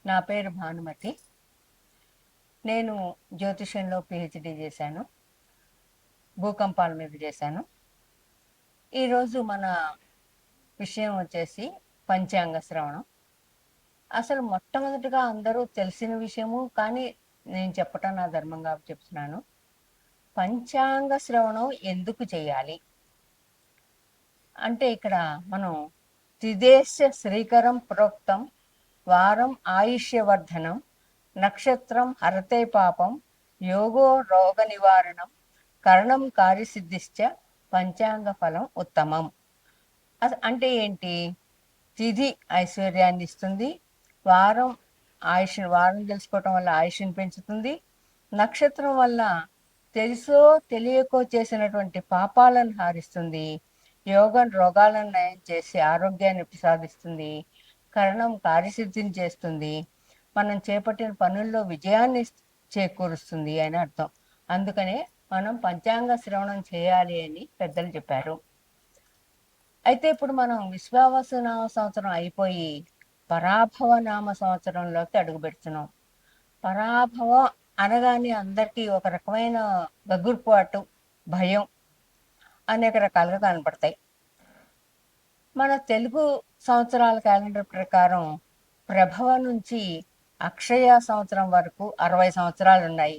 నా పేరు భానుమతి. నేను జ్యోతిషంలో పిహెచ్డి చేశాను. భూకంపాల మీద చేశాను. ఈరోజు మన విషయం వచ్చేసి పంచాంగ శ్రవణం. అసలు మొట్టమొదటిగా అందరూ తెలిసిన విషయము, కానీ నేను చెప్పటం నా ధర్మంగా చెప్తున్నాను. పంచాంగ శ్రవణం ఎందుకు చేయాలి అంటే, ఇక్కడ మనం త్రిదేశ శ్రీకరం ప్రోక్తం వారం ఆయుష్యవర్ధనం నక్షత్రం హరతే పాపం యోగో రోగ నివారణం కరణం కార్యసిద్ధిశ్చ పంచాంగ ఫలం ఉత్తమం. అంటే ఏంటి? తిథి ఐశ్వర్యాన్ని ఇస్తుంది, వారం వారం తెలుసుకోవటం వల్ల ఆయుష్ని పెంచుతుంది, నక్షత్రం వల్ల తెలుసో తెలియకో చేసినటువంటి పాపాలను హారిస్తుంది, యోగం రోగాలను నయం చేసి ఆరోగ్యాన్ని ప్రసాదిస్తుంది, కరణం కార్యసిద్ధిని చేస్తుంది, మనం చేపట్టిన పనుల్లో విజయాన్ని చేకూరుస్తుంది అని అర్థం. అందుకనే మనం పంచాంగ శ్రవణం చేయాలి అని పెద్దలు చెప్పారు. అయితే ఇప్పుడు మనం విశ్వావసు నామ సంవత్సరం అయిపోయి పరాభవ నామ సంవత్సరంలోకి అడుగు పెడుతున్నాం. పరాభవం అనగానే అందరికీ ఒక రకమైన గగుర్పాటు, భయం అనేక రకాలుగా కనపడతాయి. మన తెలుగు సంవత్సరాల క్యాలెండర్ ప్రకారం ప్రభవ నుంచి అక్షయ సంవత్సరం వరకు 60 సంవత్సరాలు ఉన్నాయి.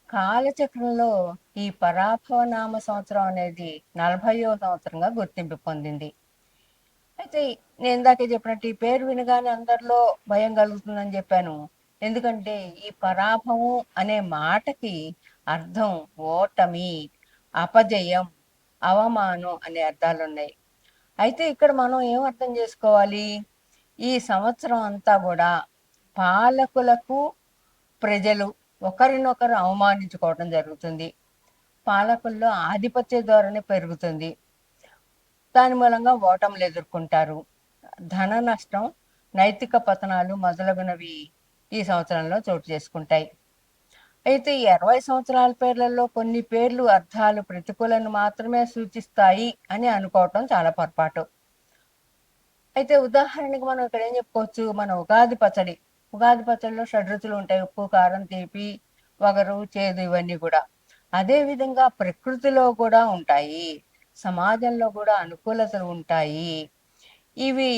కాలచక్రంలో ఈ పరాభవ నామ సంవత్సరం అనేది 40వ సంవత్సరంగా గుర్తింపు పొందింది. అయితే నేను ఇందాకే చెప్పినట్టు ఈ పేరు వినగానే అందరిలో భయం కలుగుతుందని చెప్పాను. ఎందుకంటే ఈ పరాభవం అనే మాటకి అర్థం ఓటమి, అపజయం, అవమానం అనే అర్థాలు ఉన్నాయి. అయితే ఇక్కడ మనం ఏం అర్థం చేసుకోవాలి? ఈ సంవత్సరం అంతా కూడా పాలకులకు ప్రజలు ఒకరినొకరు అవమానించుకోవడం జరుగుతుంది. పాలకుల్లో ఆధిపత్య ధోరణి పెరుగుతుంది. దాని మూలంగా ఓటములు ఎదుర్కొంటారు. ధన నష్టం, నైతిక పతనాలు మొదలగునవి ఈ సంవత్సరంలో చోటు చేసుకుంటాయి. అయితే ఈ 60 సంవత్సరాల పేర్లలో కొన్ని పేర్లు అర్థాలు ప్రతికూలను మాత్రమే సూచిస్తాయి అని అనుకోవటం చాలా పొరపాటు. అయితే ఉదాహరణకి మనం ఇక్కడ ఏం చెప్పుకోవచ్చు? మన ఉగాది పచ్చడిలో షడ్రుచులు ఉంటాయి: ఉప్పు, కారం, తీపి, వగరు, చేదు, ఇవన్నీ కూడా. అదే విధంగా ప్రకృతిలో కూడా ఉంటాయి, సమాజంలో కూడా అనుకూలతలు ఉంటాయి. ఇవి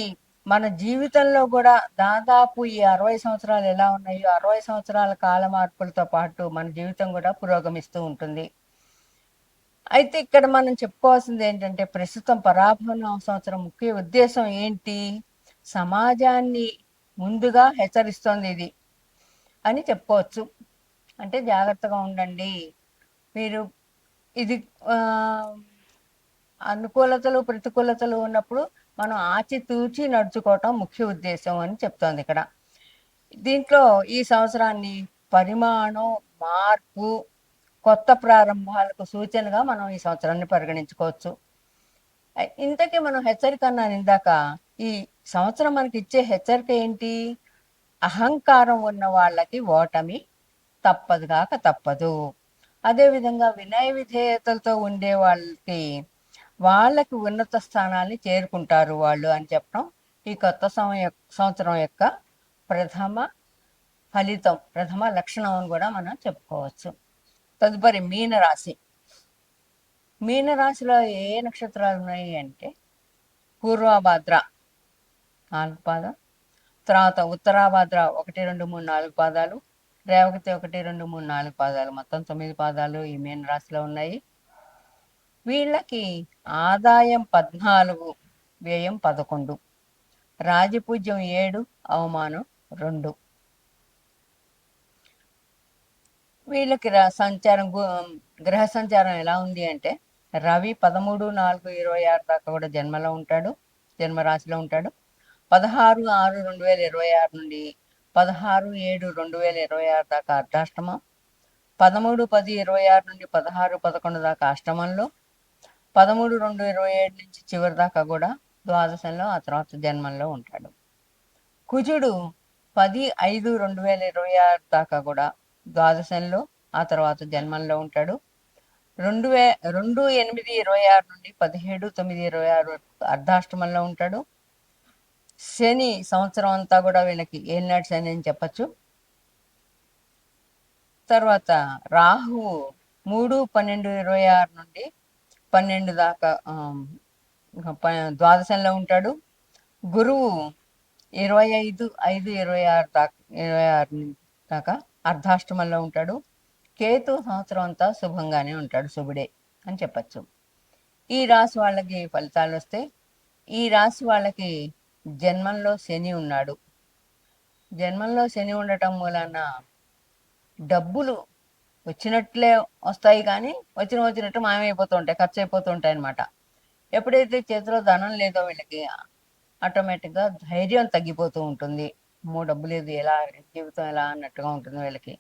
మన జీవితంలో కూడా దాదాపు ఈ 60 సంవత్సరాలు ఎలా ఉన్నాయో 60 సంవత్సరాల కాల మార్పులతో పాటు మన జీవితం కూడా పురోగమిస్తూ ఉంటుంది. అయితే ఇక్కడ మనం చెప్పుకోవాల్సింది ఏంటంటే, ప్రస్తుతం పరాభవ సంవత్సరం ముఖ్య ఉద్దేశం ఏంటి? సమాజాన్ని ముందుగా హెచ్చరిస్తోంది ఇది అని చెప్పుకోవచ్చు. అంటే జాగ్రత్తగా ఉండండి, మీరు ఇది అనుకూలతలు ప్రతికూలతలు ఉన్నప్పుడు మనం ఆచితూచి నడుచుకోవటం ముఖ్య ఉద్దేశం అని చెప్తోంది ఇక్కడ. దీంట్లో ఈ సంవత్సరాన్ని పరిమాణం, మార్పు, కొత్త ప్రారంభాలకు సూచనగా మనం ఈ సంవత్సరాన్ని పరిగణించుకోవచ్చు. ఇంతకీ మనం హెచ్చరిక అన్నాను ఇందాక. ఈ సంవత్సరం మనకి ఇచ్చే హెచ్చరిక ఏంటి? అహంకారం ఉన్న వాళ్ళకి ఓటమి తప్పదుగాక తప్పదు. అదేవిధంగా వినయ విధేయతలతో ఉండే వాళ్ళకి ఉన్నత స్థానాన్ని చేరుకుంటారు వాళ్ళు అని చెప్పడం ఈ కొత్త సంవత్సరం యొక్క ప్రథమ ఫలితం, ప్రథమ లక్షణం అని కూడా మనం చెప్పుకోవచ్చు. తదుపరి మీనరాశి. మీనరాశిలో ఏ నక్షత్రాలు ఉన్నాయి అంటే, పూర్వభాద్ర 4 పాదాలు, తర్వాత ఉత్తరాభాద్ర 1, 2, 3, 4 పాదాలు, రేవతి 1, 2, 3, 4 పాదాలు, మొత్తం 9 పాదాలు ఈ మీనరాశిలో ఉన్నాయి. వీళ్ళకి ఆదాయం 14, వ్యయం 11, రాజపూజ్యం 7, అవమానం 2. వీళ్ళకి గ్రహ సంచారం ఎలా ఉంది అంటే, రవి 13/4/26 దాకా కూడా జన్మరాశిలో ఉంటాడు. 16/6/2026 నుండి 16/7/2026 దాకా అర్ధాష్టమం, 13/10/26 నుండి 16/11 దాకా అష్టమంలో, 13/2/27 నుంచి చివరి దాకా కూడా ద్వాదశంలో, ఆ తర్వాత జన్మంలో ఉంటాడు. కుజుడు 10/5/2026 దాకా కూడా ద్వాదశంలో, ఆ తర్వాత జన్మంలో ఉంటాడు. 2/8/26 నుండి 17/9/26 అర్ధాష్టమంలో ఉంటాడు. శని సంవత్సరం అంతా కూడా వీళ్ళకి ఏలినాటి శని అని చెప్పచ్చు. తర్వాత రాహువు 3-12-26 నుండి 12 దాకా ద్వాదశంలో ఉంటాడు. గురువు 25-5-26 దాకా 26 దాకా అర్ధాష్టమంలో ఉంటాడు. కేతు సంవత్సరం అంతా శుభంగానే ఉంటాడు, శుభుడే అని చెప్పచ్చు. ఈ రాశి వాళ్ళకి ఫలితాలు వస్తే, ఈ రాశి వాళ్ళకి జన్మంలో శని ఉన్నాడు. జన్మంలో శని ఉండటం మూలాన డబ్బులు వచ్చినట్లే వస్తాయి, కానీ వచ్చినట్టు మాయమైపోతూ ఉంటాయి, ఖర్చు అయిపోతూ ఉంటాయి అన్నమాట. ఎప్పుడైతే చేతిలో ధనం లేదో వీళ్ళకి ఆటోమేటిక్గా ధైర్యం తగ్గిపోతూ ఉంటుంది. డబ్బు లేదు, ఎలా జీవితం ఎలా అన్నట్టుగా ఉంటుంది వీళ్ళకి.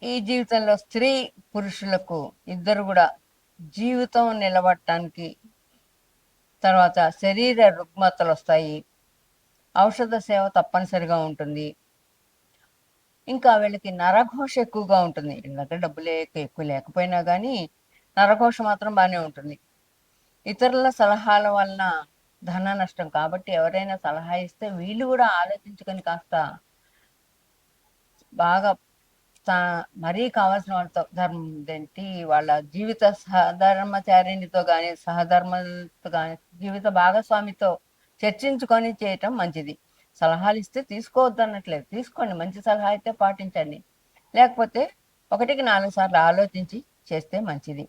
ఈ జీవితంలో స్త్రీ పురుషులకు ఇద్దరు కూడా జీవితం నిలబడటానికి, తర్వాత శరీర రుగ్మతలు వస్తాయి, ఔషధ సేవ తప్పనిసరిగా ఉంటుంది. ఇంకా వీళ్ళకి నరఘోష ఎక్కువగా ఉంటుంది. ఎందుకంటే డబ్బులు ఎక్కువ లేకపోయినా కానీ నరఘోష మాత్రం బాగానే ఉంటుంది. ఇతరుల సలహాల వలన ధన నష్టం. కాబట్టి ఎవరైనా సలహా ఇస్తే వీళ్ళు కూడా ఆలోచించుకొని కాస్త బాగా మరీ కావాల్సిన వాళ్ళతో వాళ్ళ జీవిత సహధర్మచారిణితో కానీ సహధర్మతో కానీ జీవిత భాగస్వామితో చర్చించుకొని చేయటం మంచిది. సలహాలు ఇస్తే తీసుకోవద్దు అన్నట్లేదు, తీసుకోండి, మంచి సలహా అయితే పాటించండి, లేకపోతే 1-4 సార్లు ఆలోచించి చేస్తే మంచిది.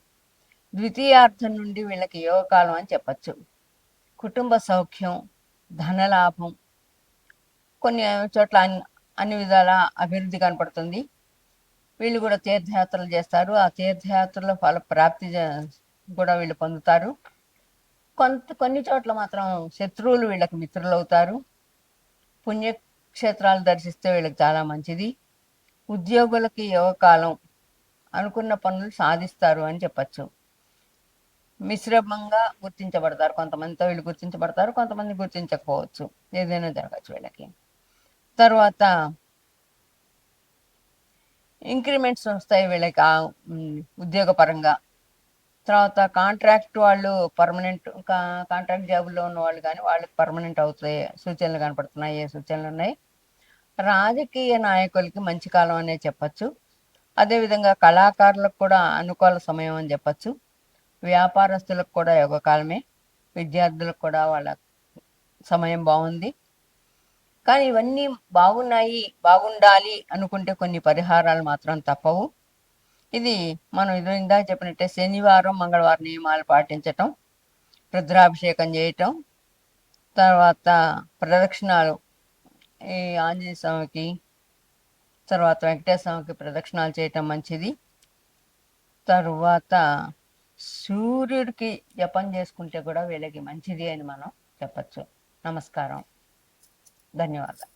ద్వితీయార్థం నుండి వీళ్ళకి యోగకాలం అని చెప్పచ్చు. కుటుంబ సౌఖ్యం, ధనలాభం, కొన్ని చోట్ల అన్ని విధాల అభివృద్ధి కనపడుతుంది. వీళ్ళు కూడా తీర్థయాత్రలు చేస్తారు. ఆ తీర్థయాత్రలో ఫల ప్రాప్తి కూడా వీళ్ళు పొందుతారు. కొన్ని చోట్ల మాత్రం శత్రువులు వీళ్ళకి మిత్రులు అవుతారు. పుణ్యక్షేత్రాలు దర్శిస్తే వీళ్ళకి చాలా మంచిది. ఉద్యోగులకి యోగకాలం, అనుకున్న పనులు సాధిస్తారు అని చెప్పచ్చు. మిశ్రమంగా గుర్తించబడతారు. కొంతమందితో వీళ్ళు గుర్తించబడతారు, కొంతమంది గుర్తించకపోవచ్చు, ఏదైనా జరగచ్చు వీళ్ళకి. తర్వాత ఇంక్రిమెంట్స్ వస్తాయి వీళ్ళకి ఉద్యోగపరంగా. తర్వాత కాంట్రాక్ట్ వాళ్ళు పర్మనెంట్, కాంట్రాక్ట్ జాబుల్లో ఉన్న వాళ్ళు కానీ వాళ్ళకి పర్మనెంట్ అవుతాయి సూచనలు కనపడుతున్నాయి. ఏ సూచనలు ఉన్నాయి? రాజకీయ నాయకులకి మంచి కాలం అనే చెప్పచ్చు. అదేవిధంగా కళాకారులకు కూడా అనుకూల సమయం అని చెప్పచ్చు. వ్యాపారస్తులకు కూడా యోగకాలమే. విద్యార్థులకు కూడా వాళ్ళ సమయం బాగుంది. కానీ ఇవన్నీ బాగున్నాయి, బాగుండాలి అనుకుంటే కొన్ని పరిహారాలు మాత్రం తప్పవు. ఇది మనం ఇందాక చెప్పినట్టే శనివారం, మంగళవారం నియమాలు పాటించటం, రుద్రాభిషేకం చేయటం, తర్వాత ప్రదక్షిణాలు, ఈ ఆంజనేయ స్వామికి, తర్వాత వెంకటేశ్వర స్వామికి ప్రదక్షిణాలు చేయటం మంచిది. తరువాత సూర్యుడికి జపం చేసుకుంటే కూడా వీళ్ళకి మంచిది అని మనం చెప్పచ్చు. నమస్కారం, ధన్యవాదాలు.